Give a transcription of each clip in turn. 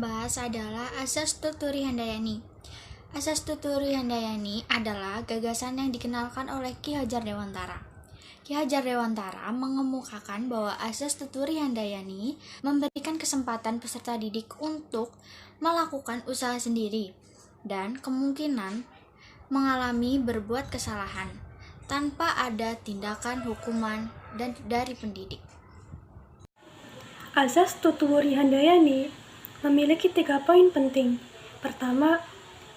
bahas adalah Asas Tuturi Handayani. Asas Tuturi Handayani adalah gagasan yang dikenalkan oleh Ki Hajar Dewantara. Ki Hajar Dewantara mengemukakan bahwa Asas Tuturi Handayani memberikan kesempatan peserta didik untuk melakukan usaha sendiri dan kemungkinan mengalami berbuat kesalahan tanpa ada tindakan hukuman dari pendidik. Asas Tuturi Handayani memiliki 3 poin penting. Pertama,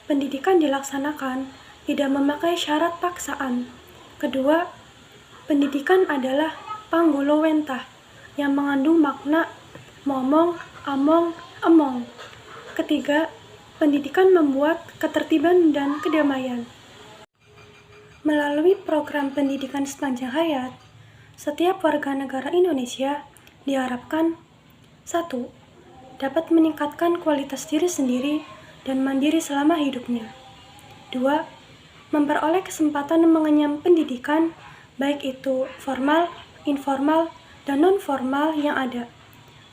pendidikan dilaksanakan tidak memakai syarat paksaan. Kedua, pendidikan adalah panggulowentah yang mengandung makna momong, among, emong. Ketiga, pendidikan membuat ketertiban dan kedamaian. Melalui program pendidikan sepanjang hayat, setiap warga negara Indonesia diharapkan 1. Dapat meningkatkan kualitas diri sendiri dan mandiri selama hidupnya. 2. Memperoleh kesempatan mengenyam pendidikan, baik itu formal, informal, dan non-formal yang ada.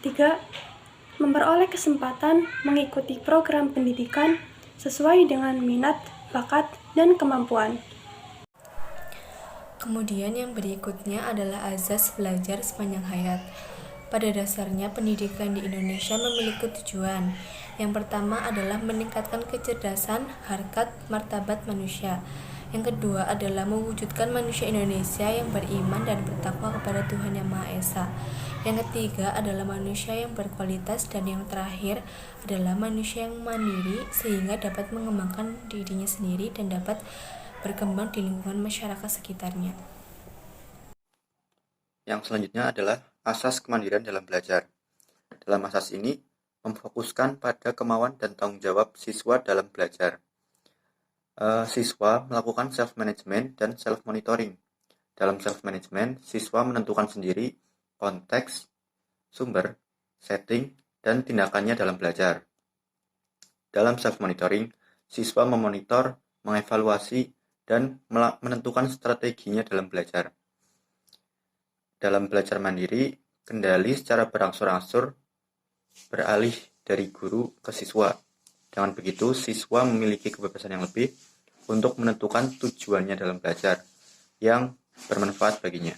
3. Memperoleh kesempatan mengikuti program pendidikan sesuai dengan minat, bakat, dan kemampuan. Kemudian yang berikutnya adalah azas belajar sepanjang hayat. Pada dasarnya, pendidikan di Indonesia memiliki tujuan. Yang pertama adalah meningkatkan kecerdasan, harkat, martabat manusia. Yang kedua adalah mewujudkan manusia Indonesia yang beriman dan bertakwa kepada Tuhan Yang Maha Esa. Yang ketiga adalah manusia yang berkualitas, dan yang terakhir adalah manusia yang mandiri sehingga dapat mengembangkan dirinya sendiri dan dapat berkembang di lingkungan masyarakat sekitarnya. Yang selanjutnya adalah asas kemandirian dalam belajar. Dalam asas ini, memfokuskan pada kemauan dan tanggung jawab siswa dalam belajar. Siswa melakukan self-management dan self-monitoring. Dalam self-management, siswa menentukan sendiri konteks, sumber, setting, dan tindakannya dalam belajar. Dalam self-monitoring, siswa memonitor, mengevaluasi, dan menentukan strateginya dalam belajar. Dalam belajar mandiri, kendali secara berangsur-angsur beralih dari guru ke siswa. Dengan begitu, siswa memiliki kebebasan yang lebih untuk menentukan tujuannya dalam belajar yang bermanfaat baginya.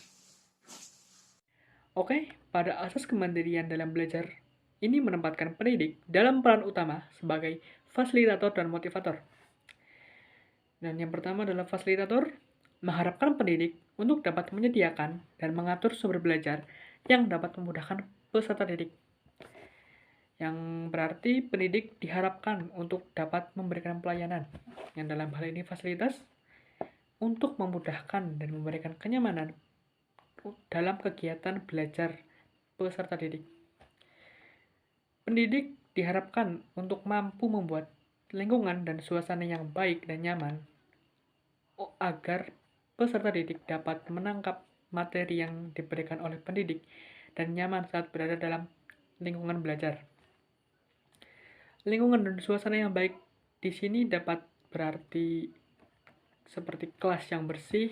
Oke, pada asas kemandirian dalam belajar, ini menempatkan pendidik dalam peran utama sebagai fasilitator dan motivator. Dan yang pertama adalah fasilitator, mengharapkan pendidik untuk dapat menyediakan dan mengatur sumber belajar yang dapat memudahkan peserta didik. Yang berarti pendidik diharapkan untuk dapat memberikan pelayanan, yang dalam hal ini fasilitas, untuk memudahkan dan memberikan kenyamanan dalam kegiatan belajar peserta didik. Pendidik diharapkan untuk mampu membuat lingkungan dan suasana yang baik dan nyaman agar peserta didik dapat menangkap materi yang diberikan oleh pendidik dan nyaman saat berada dalam lingkungan belajar. Lingkungan dan suasana yang baik di sini dapat berarti seperti kelas yang bersih,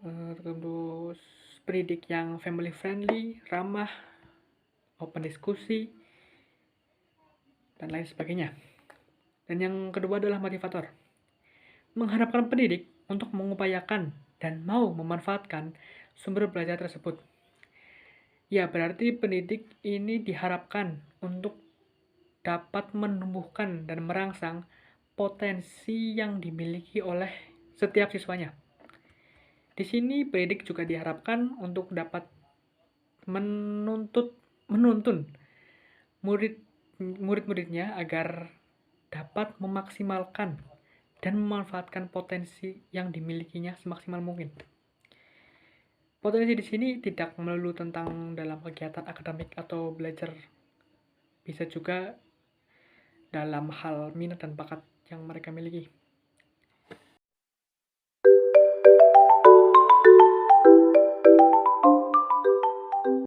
terus pendidik yang family friendly, ramah, open diskusi, dan lain sebagainya. Dan yang kedua adalah motivator, mengharapkan pendidik untuk mengupayakan dan mau memanfaatkan sumber belajar tersebut. Ya, berarti pendidik ini diharapkan untuk dapat menumbuhkan dan merangsang potensi yang dimiliki oleh setiap siswanya. Di sini pendidik juga diharapkan untuk dapat menuntun murid-muridnya agar dapat memaksimalkan dan memanfaatkan potensi yang dimilikinya semaksimal mungkin. Potensi di sini tidak melulu tentang dalam kegiatan akademik atau belajar, bisa juga dalam hal minat dan bakat yang mereka miliki.